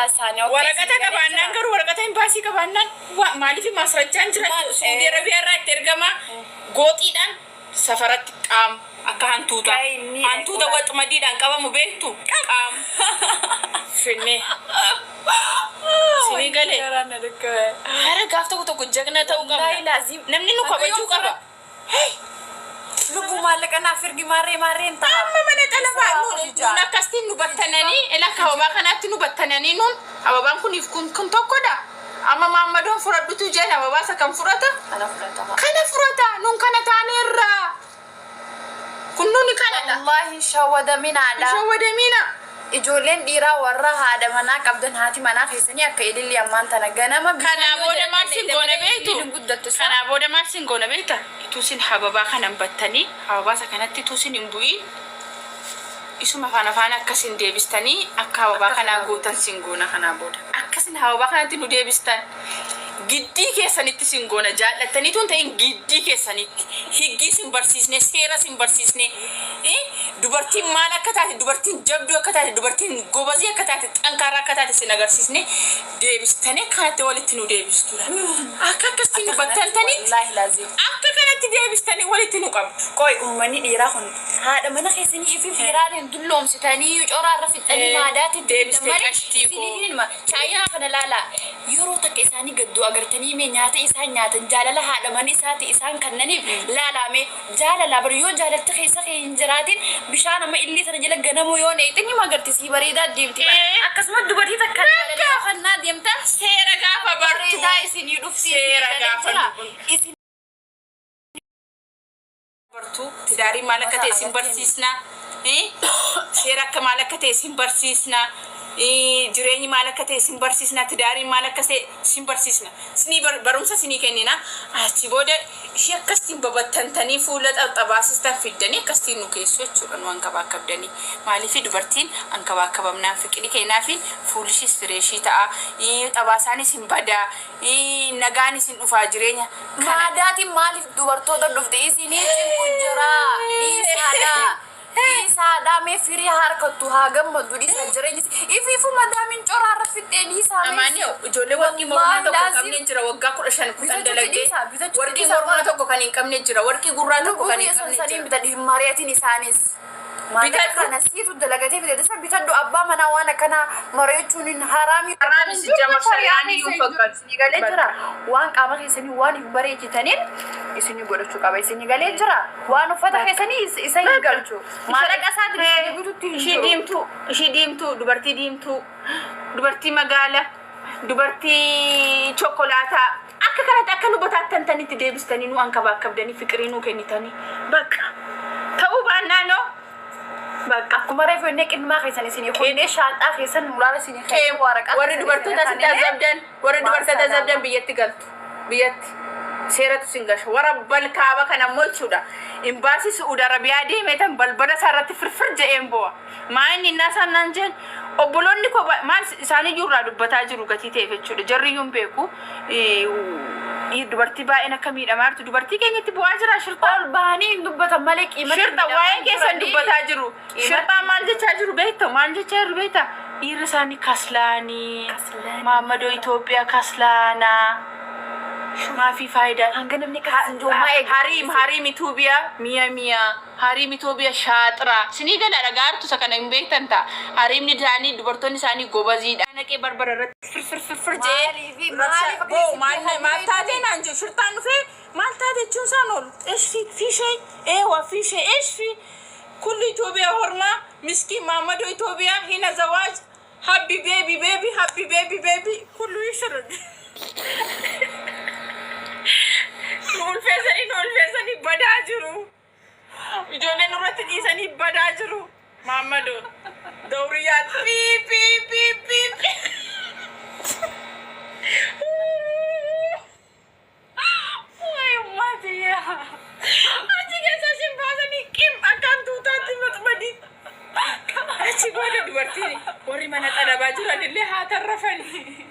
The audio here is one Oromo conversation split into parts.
saasani waraqata qabannan garu waraqata imbaasii qabannan maaliif masrachaan jira Saudi Arabia irraa itti ergama gooxiidhaan safaratti qaam akka hantuuta waxmadiidhaan qabamu beektu qaam finne sini galee hara gaafta tokko jagna ta'u qaba namni nu kabajuu qaba lubu malaqana firgi marreen ta amma mana talaba nu nakastin nu battanani ila kawaba kanatti nu battanani nun ababan kunif kun tokkoda amma Mamadon furaddutu jena ababa sakam furata kana furata nun kana tanirra kunnuni kana wallahi shawada mina ijolen dira warra hada mana qabdan hati mana khaysani akka idilli amman tana ganama kana boda marsin gona beetu kana boda marsin gona beeta tusin hababa kanan battani hababa sakanatti tusin imbuyi isuma fana akkasin deebistani akka hababa kana gootan singona kana boda akkasin hababa kanatti nu deebistan giddi keessanitti singona jaallatani tun ta'in giddi keessanitti higgi sin barsiisne seera sin barsiisne dubartiin maal akka taate dubartiin jabduu akka taate dubartiin gobazii akka taate xankaara akka taate sin agarsiisne deebistane kanatti walitti nu deebistudha akka akkasiin nu battantani wallahi lazim akka kanatti deebistani walitti nu qabdu koy ummani dhiiraa kun haadha mana keessanii ifi firaadeen dulloomsitanii coraarra fixanii maadaatti deebiste qashtii ko chaayinaa kana laala yeroo takka isaanii gaddu agartanii mee nyaata isaan nyaatan jaalala haadha mana isaati isaan kannaniif laalame jaalala bar yoo jaalalti keessa hin jiraatin bishaan amma illi sana jala ganamu yoo neetini magarti si bareeda deemti akkasuma dubartii takka jaalala kannaa deemta seera gaafa bartu bareeda isin dhufti seera gaafa isin bartu tidaari malaka ta'e sin barsiisna seera akka malaka ta'e sin barsiisna jireenyi malaka ta'e sin barsiisna tidaari malaka ta'e sin barsiisna sini barumsa sini kennina achi booda ishee akkasiin babattantanii fuula xabaasistan fiddanii akkasiin nu keessoo jechuudha nu hanqabaa qabdanii maaliif dubartiin hanqabaa qabamnaan fiqiri keenaafi fuulishis fireeshii ta'a xabaasaanis hin badaa nagaanis hin dhufaa jireenya maadaatiin maaliif dubartoota dhufte isinii jira Isa me firi harkatu hagam madudi sajjareenis ififu madamin coraarra fixeeni isa amani ijoollee warqii mormaa tokko qabne jira waggaa 15 kutan dalagde warqii mormaa tokko kan hin qabne jira warqii gurraa tokko kan hin qabne jira bitadhi mariyatin isaanis bitadhu kana siitu dalagate bitadhu bitadhu abbaa mana waan kana mariyachuun harami sijjama shari'aani yufakkat galee jira waan qaama keessanii waan bareechitaniin isini godhachuu qaba isini galee jira waan uffata keessanii isa hin galchu maraqa isaati bitutti ishii diimtuu dubartii diimtuu dubartii magaala dubartii chokolaataa akka kanatti akka nu bataatantanitti deebistanii nu anka baakabdanii fiqirii nu kennitanii bakka ta'uu baannaanoo bakka akkuma reefu inni qinmaa keessanii isini hundee shaanxaa keessan muraala isini keessan waraqaa warri dubartoota zabdan biyyatti galtu biyyatti seeratu singasha warabbal kaaba kana mochuudha imbaasi Saudi Arabia deemetan balbala sarratti firfir je'een boa maayinni nasan nanjen obbolonni ko maal isaanii jurraa dubbataa jiru gatii ta'e jechuudha jarri yum beeku dubartii baay'een akka miidhamaartu dubartii keenyatti bu'aa jira shirtaa ol bahanii dubbatan malee qiimatti shirtaa waa'ee keessan dubbataa jiru shirtaa maal jechaa jiru beekta maal jechaa jiru beekta dhiirri isaanii kaslaanii Mamadoo Itoophiyaa kaslaanaa ما في فايدة. هنقول منك حريم إثيوبيا مية حريم إثيوبيا شاطرة. سني قال أرجع تسكن إن بيت أنت حريم نداني دبرتوني ساني غوبازيد. أنا كي بربرة فر جي. ما تادي نانجو شرطان في ما تادي شو سانول. إيش في شيء؟ إيه في شيء إيش في؟ كل إثيوبيا هرما مسكين مامدو إثيوبيا هنا زواج. happy baby كله يشرد. نقول فيزني بداجرو يجون نورت إنساني بداجرو محمدو دوريات بي واي ما تيا أشي كساشين بازني كم أكان توتاتي متمدي أشي بودا دورتيني وري منا ترى باجرو اللي هاترفني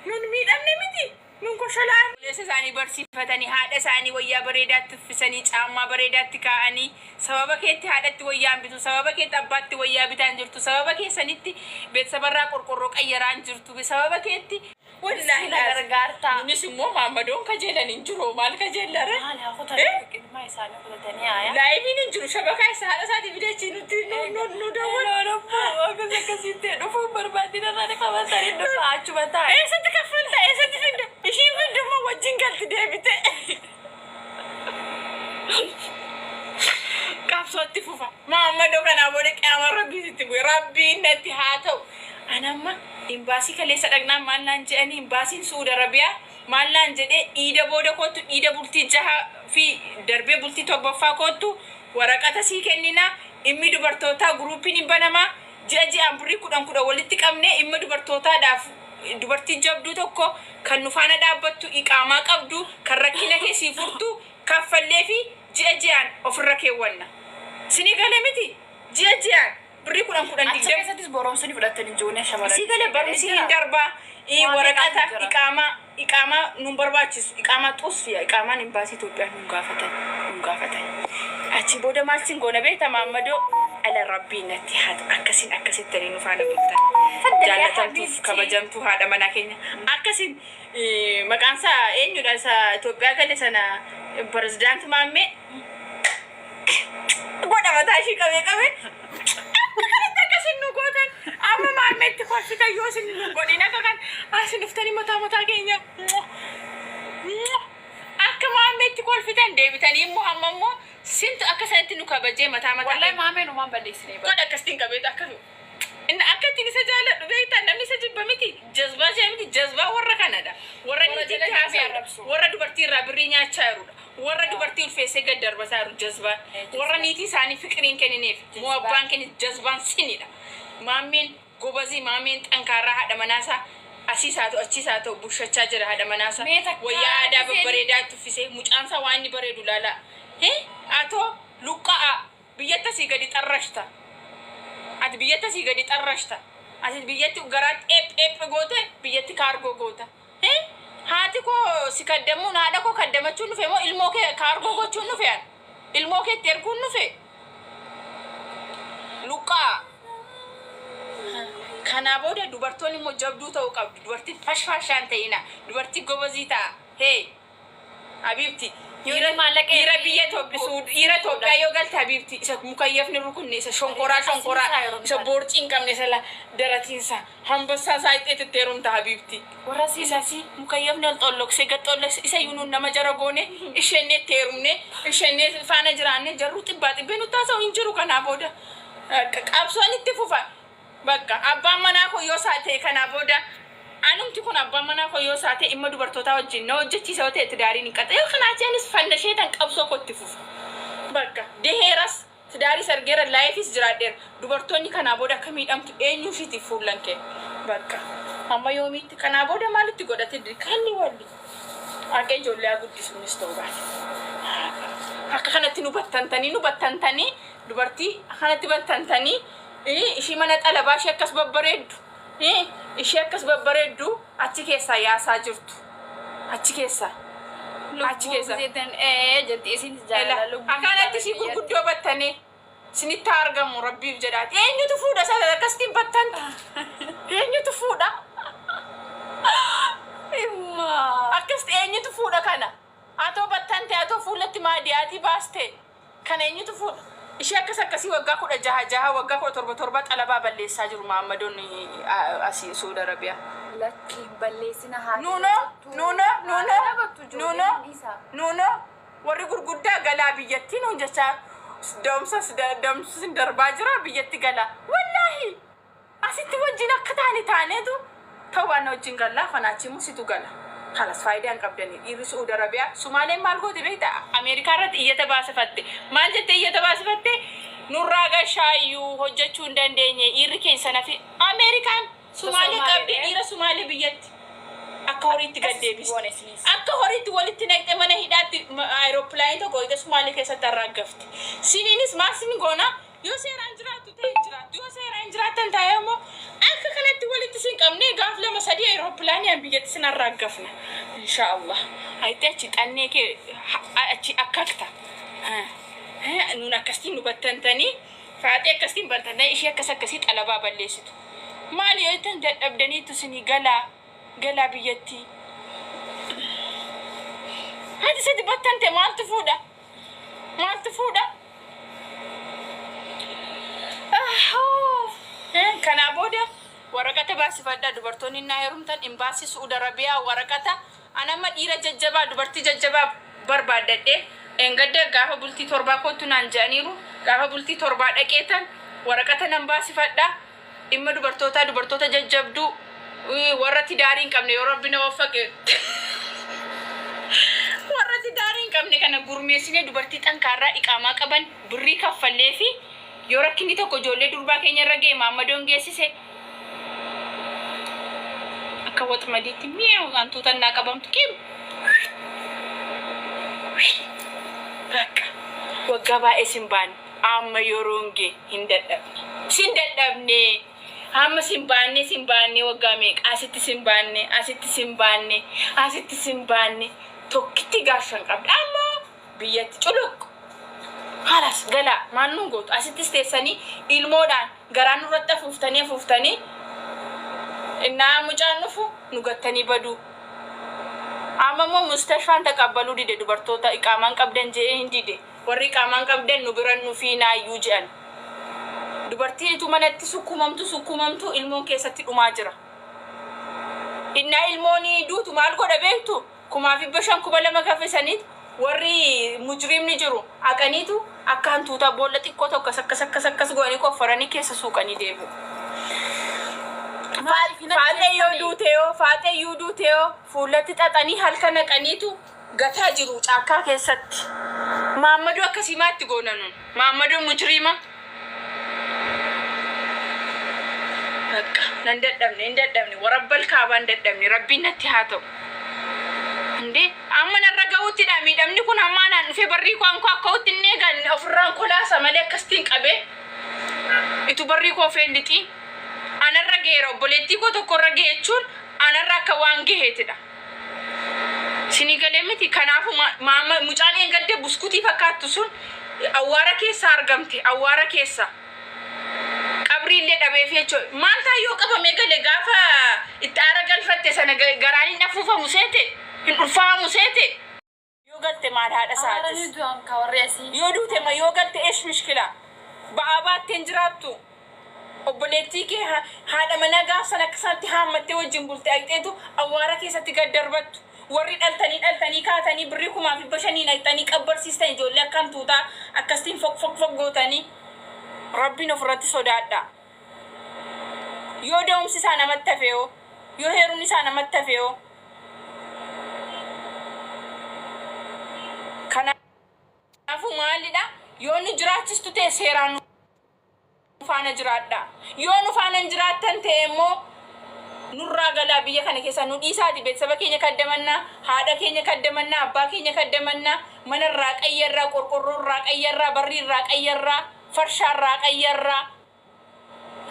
من مين أمني متي Nunko shalaan leessa isaanii barsiifatanii haadha isaanii wayyaa bareedaatti uffisanii caammaa bareedaatti kaa'anii sababa keetti haadhatti wayyaan bitu sababa keetti abbaatti wayyaa bitaan jirtu sababa keessanitti beetsabarraa qorqorroo qayyaraan jirtu sababa keetti wallahi la gargaarta nunis immoo Mamadon kajeelan injiru maal kajeelare Hala khotani qidma isaanii khotani aya laayibiin injiru shabaka isaadha isaati bidachi nuti nu dawwala akkasitti dhufu barbaadina sana qabatanii dhufa achuma taa'e. Eessatti kaffalta eessatti finda ishiin findummaa wajjin galti deebite qabsootti fufa Mamadoo kanaa booda qaama rabbiisitti bu'e rabbiin natti haa ta'u anamma imbaasii kaleessa dhagnaan maallaan jedhanii imbaasiin Saudi Arabiyaa maallaan jedhee dhiida booda kootu dhiida bultii 6 fi darbee bultii 7ffaa kootu waraqata sii kennina immi dubartootaa guruupiin hin banamaa ji'a amburii 10 walitti qabnee immi dubartootaadhaaf dubartii jabduu tokko kan nufaana dhaabbattu iqaamaa qabdu kan rakkina keessii furtu kaffallee fi ji'aan ofirra keewwanna sinii galee miti ji'aan birrii 10 Achi keessattis booromsanii fudhatanii ijoolleen shamarran. si galee barumsi hin darbaa waraqata iqaamaa nun barbaachisu iqaamaa xuusfiya iqaamaan imbaasii Itoophiyaa nun gaafatan achi booda maal sin goona beekta Mamadoo ala rabbiin natti haata akkasitti tanii nufaana bultan jaalatamtuuf kabajamtuu haadha manaa keenya akkasin maqaansaa eenyudha isa Itoophiyaa gale sana pirezidaanti Maammee godha mataa ishii qabee amma Maammeetti kolfita yoo sin godhin akka kan asin dhuftanii mataa keenya akka Maammeetti kolfitan deebitanii immoo amma immoo sintu akka sanatti nu kabajee mataa Wallahi Maameen uumaan balleessinee bara. godha akkasiin qabeetu akka inni akka ittiin isa jaalladhu beektaa namni isa jibba miti jazbaa jee miti jazbaa warra kanadha warra niititti haasa'u warra dubartii irraa birrii nyaachaa jirudha warra dubartii ulfeessee gad darbataa jiru jazbaa warra niitii isaanii fiqiriin kennineef moo abbaan kennis jazbaan sinidha Maameen gobazii Maameen xankaarraa haadha manaasaa asiisaatu achiisaatu bushachaa jira haadha manaasaa wayyaa aadaa babbareedaa itti uffisee mucaansaa waan inni bareedu laala atoo luqqa'a biyyatti asii gadi xarrashta ati biyyatti asii gadi xarrashta ati biyyatti garaatti eep goote biyyatti kaargoo goota haati koo si kaddamuun haadha koo kaddamachuun dhufe moo ilmoo kee kaargoo gochuun dhufe ilmoo keetti erguun dhufe luqqa'a kana booda dubartoonni immoo jabduu ta'uu qabdu dubartii fashfaashaan ta'ina dubartii gobazii ta'a Habibti dhiira biyya Itoophiyaa yoo galte Habibti isa mukayyafni rukunne isa shonkoraa isa boorcii hin qabne isa daratiinsa hambassaa isaa itti heerumta Habibti warra siisasi mukayyafni ol xolloksee gad xolloksee isa yuunuun nama jara goone isheenni itti heerumne isheenni faana jiraanne jarruu xibbee nutti haasa'u hin jiru kanaa booda qabsoon itti fufa bakka abbaan manaa koo yoo saate kanaa booda anumti kun abbaan manaa koo yoo saate imma dubartoota wajjin na hojjechiisa yoo ta'e tidaariin hin qaxa yoo kanaatiinis fannasheetan qabsoo kotti fufu bakka deheeras tidaarii sargeera laayifis jiraadheera dubartoonni kanaa booda akka miidhamtu eenyuu ishiitiif fuullan kee bakka amma yoomiitti kanaa booda maalitti godhate dirqanni walli akka ijoollee guddisuunis ta'uu baate akka kanatti nu battantanii dubartii akkanatti battantanii ishii mana xalabaa ishee akkas babbareeddu ishee akkas babbareeddu achi keessaa yaasaa jirtu achi keessaa jetti isin jaalala akkanatti ishii gurguddoo battanii sinitti argamu rabbiif jedhaati eenyutu fuudha isa akkasitti battanta eenyutu fuudha akkasitti eenyutu fuudha kana atoo battante atoo fuulatti maadiyaatii baaste kana eenyutu fuudha ishee akkasii waggaa 16 waggaa 17 xalabaa balleessaa jiru Mamadoni Saudi Arabia lakki balleessina haa nuno warri gurguddaa galaa biyyattiin hojjechaa damsa darbaa jira biyyatti galaa wallahi asitti wajjin akka taaneetu ta'uu wajjin galaa fanaachi musitu gala خلاص فايدة قبلني يرس سعودي عربية سومالي مالكو تبيت أمريكا رت يتباسفته مال جت يتباسفته نوراغا شايو هجتشون دندني يركين سنة في أمريكان سومالي قبل يرس سومالي بيت أكوريت قديبس أكوريت ولدت نكتة من هيدات أيروبلان تو قوي سومالي كيسة تراغفت سينيس ما سينغونا يوسير أنجرات تنتايمو akka kanatti walitti sin qabne gaaf lama sadii aeroplaanii biyyaatti sin arraggafna inshallah ayti achi xannee kee achi akkakta nun akkasiin nu battantanii faatee akkasiin battannee ishee akkasii xalabaa balleessitu maali yoo itti dadhabdaniitu isinii galaa biyyattii hadi sadi battante maaltu fuudha kana booda waraqata baasifadhaa dubartoonni naa heerumtan imbaasii Saudi Arabiyaa waraqata anama dhiira jajjabaa dubartii jajjabaa barbaadadhe engadda gaafa bultii 7 kootu naan jedhaniiru gaafa bultii 7 dhaqeetan waraqata nan baasifadhaa dhimma dubartoota jajjabduu warra tidaariin qabne yoo rabbi na waffaqe warra tidaariin qabne kana gurmeessine dubartii xankaarraa iqaamaa qaban birrii kaffallee fi yoo rakkinni tokko ijoollee durbaa keenya irra ga'e Maammadoon geessise akka waxmadiitti mi'aawu wantoota naa qabamtu kim bakka waggaa baay'ee simbaan amma yoroonge hin dadhabne amma simbaanne waggaa meeqa asitti simbaanne tokkitti gaashan qabda amma biyyatti culuq halas gala maannun gootu asittis teessanii ilmoodhaan garaan nurratti fuuftanii innaa mucaan nufu nu gattanii baduu amma moo mustashfaan taqabbaluu dide dubartoota iqaamaan qabdan jee hin dide warri iqaamaan qabdan nu biran nufi naayyuu je'an dubartiitu manatti sukkumamtu ilmoon keessatti dhumaa jira innaa ilmooni duutu maal godha beektu 5,200 kaffisaniit warri mujrimni jiru aqaniitu akka hantuuta boolla xiqqoo tokko akkas go'anii qoffaranii keessa suuqanii deebi'u. Faatee yoo duuteyo fuulatti xaxanii halkan naqaniitu gataa jiru caakkaa keessatti. Maammadoo akkasiimaatti goonanuun Maammadoo mujrima. Bakka nan dadhabne warabbal kaabaan dadhabne rabbiin natti haa ta'u. Inde amma narra ga'utti dha miidhamni kun hamma naan dhufe barrii koo anko akkautti inni eegan ofirraan kolaasa malee akkasiin qabe itu barrii koo feellixi anarra geera obboleettii koo tokkorra geechuun anarra akka waan gehetidha sini galee miti kanaafu maama mucaan engadde buskutii fakkaattu sun awwaara keessa argamte awwaara keessa qabriillee dhabeef jechoo maal taayoo qabame galee gaafa itti aara galfatte sana garaaniin afuufamu seete hin ulfaamu seete yoo galte maal haadha saatis yoo duute ma yoo galte eesh mishkila ba'aabaatteen jiraattu obboleettii kee haadha mana gaafsan akkasatti haammattee wajjin bulte ayxeetu awwaara keessatti gad darbattu warri dhaltanii kaatanii birrii 5,500 naqxanii qabbarsiistan ijoollee akkam tuutaa akkasiin fok gootanii rabbiin ofirratti sodaadha yoo da'umsi isaa namatti hafeeyoo yoo heerumni isaa namatti hafeeyoo kanaafuu maalidha yoo nu jiraachistu ta'e seeraan faana jiraadha yoo nu faana jiraattan ta'e immoo nurraa galaa biyya kana keessa nu dhiisaati beeksaba keenya kaddamanna haadha keenya kaddamanna abbaa keenya kaddamanna manarraa qayyarraa qorqorroorraa qayyarraa barriirraa qayyarraa farshaarraa qayyarraa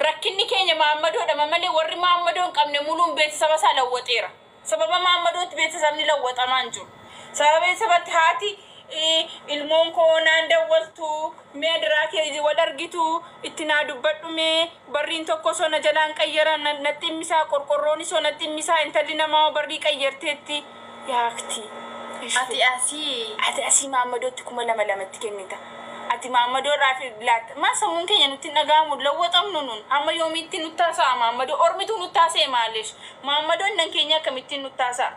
rakkinni keenya Maammadoodha malee warri Maammadoon qabne muluun beeksaba isaa lawwaxeera sababa Maammadootti beeksabni lawwaxamaan jiru sababa beeksabatti haati ilmoon koo naan dawwaltu meediraa kee wal argitu itti naa dubbadhume barriin tokko sona jalaan qayyaran natti himmisaa qorqorroon soo natti himmisaa intalli namaa barrii qayyarteetti yaakti ati asii Maammadootti 2,200tti kennita ati Maammadoo raafi laata ma sammuun keenya nutti dhagaamu lawwaxamnu nun amma yoomiitti nuttaasaa Maammadoo ormitu nuttaasee maalish Maammadoon nan keenya akkamitti nuttaasaa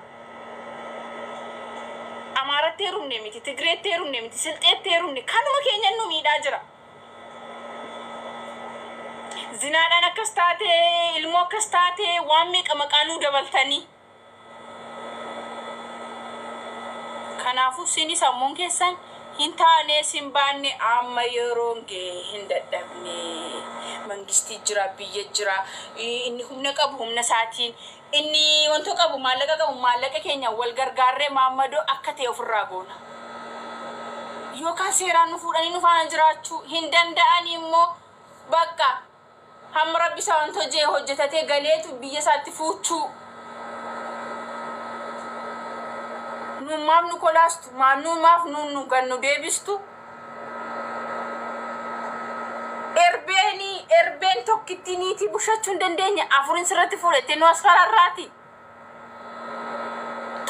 Amaaratti heerumne miti Tigreetti heerumne miti Silxeetti heerumne kanuma keenya nu miidhaa jira zinaadhaan akkas taate ilmoo akkas taate waan meeqa maqaanuu dabaltanii kanaafuu sini sammuun keessan hin taane simbaanne amma yeroon gee hin dadhabne mangistii jira biyya jira inni humna qabu humna saatiin inni wanto qabu maallaqa keenya wal gargaarree Maammadoo akka ta'e ofirraa goona yookaan seeraan nu fuudhanii nu faana jiraachuu hin danda'anii immoo bakka hamma rabbi isaa wanto jee hojjetatee galeetu biyya isaatti fuuchuu nu maaf nu kolaastu maannu maaf nu gannu deebistu erbeen tokkittiniiti bushachuu hin dandeenya afurin sirratti fuudhette nu as kararraati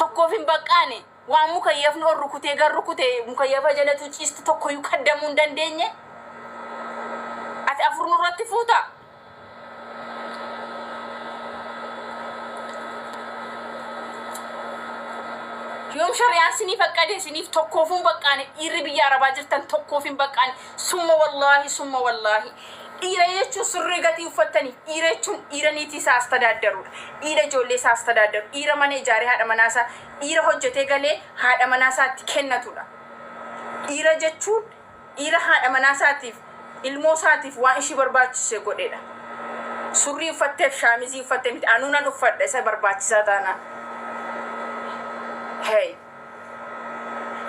tokkoof hin baqqaane waan mukayyafni ol rukutee gar rukutee mukayyafa jalatu ciistu tokkoyyuu kaddamuu hin dandeenye ati afur nurratti fuuta yoom shari'aan sinii faqqade siniif tokkoof hin baqqaane dhiirri biyya arabaa jirtan tokkoof hin baqqaane summa wallaahi dhiira jechuun surree gatii uffatanii dhiira jechuun dhiira niitii isaa astadaaddaruudha dhiira ijoollee isaa astadaaddaru dhiira mana ijaaree haadha manaasaa dhiira hojjetee galee haadha manaasaatti kennatudha dhiira jechuun dhiira haadha manaasaatiif ilmoo isaatiif waan ishii barbaachise godheedha surrii uffatteef shaamizii uffattee miti anuunan uffadha isa barbaachisaa taanaan hey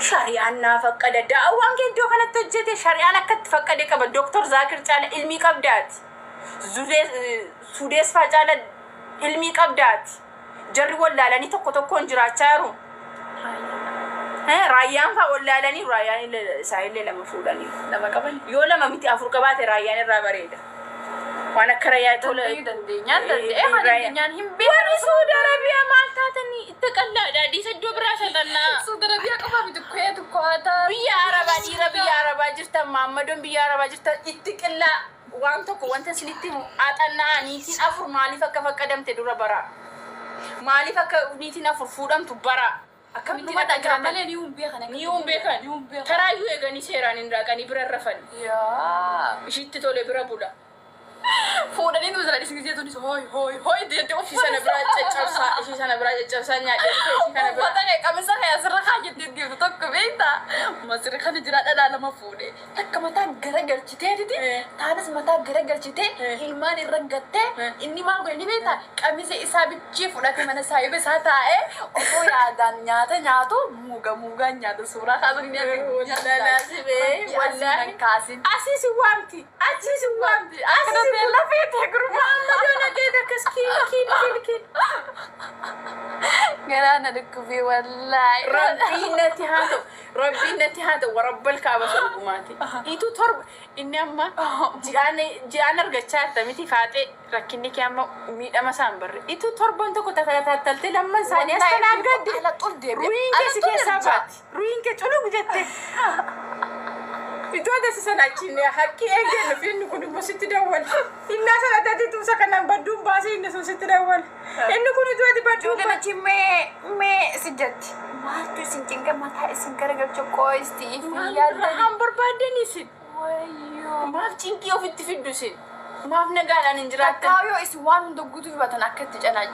shari'aan naa faqqada daawwan kee iddoo kanatti hojjete shari'aan akkatti faqqade qaba doktor Zaakir caala ilmii qabdaati Sudees faa caala ilmii qabdaati jarri wallaalanii tokkoon jiraachaa jiru raayyaan faa wallaalanii raayyaan isaanillee lama fuudhanii lama qaban yoo lama miti afur qabaate raayyaan irraa bareeda waan akka raayyaa tola dandeenyaan hin beekne Saudi Arabia maal taatanii itti qallaadha dhiisa iddoo biraa shatanna Saudi Arabia qofa miti tokko haata biyya arabaa dhiira biyya arabaa jirtan Mamodoni biyya arabaa jirtan itti qillaa waan tokko wanta sinitti aaxannaa niitiin afur maaliif akka faqqadamte dura bara maaliif akka niitiin afur fuudhamtu bara akkamitti mata malee ni beekan taraayyuu eeganii seeraan hin raaqanii bira rafan ishitti tole bira bula fuudhanii nu jala dhiisanii hooy deettee ishii sana biraa caccabsaa nyaadhee ishii kana biraa uffata qamisa kee asirra kaayyattee deemtu tokko beekta masirra kana jira dhadhaa lama fuudhe takka mataa garagalchiteetiti taanis mataa garagalchitee ilmaan irra gattee inni maal godhe ni beekta qamisa isaa bichii fudhate mana saayiba isaa taa'ee osoo yaadaan nyaata nyaatu muugaan nyaata suuraa kaasuun ni wallaahi asiisi waamti lafeete gurmaa Mamodoni geeda kas kiil garaana dhukkubii wallaahi rabbiin natti haa ta'u warabbal kaaba sogumaati itu torba inni amma ji'aan argachaa jirta miti faaxee rakkinni kee amma miidhama isaan barre itu torban tokko tattaltee lamman isaanii as kanaan gadde ruhiin kee si keessaa baati ruhiin kee culug jette Itu ada sesanachin ya haki egen fin kun mesti dawal inna sana tadi tu sakanan badum basi inna mesti dawal ennu kun itu adi badum Juga nanti me sejati. Matu sinjingga mata isin gara-gara cokoisti ya ham berbadan isin Wayo. maaf cinki ofit fidusin maaf nagalan injiratan Kau yo isi wan do gutu batan akkat jana.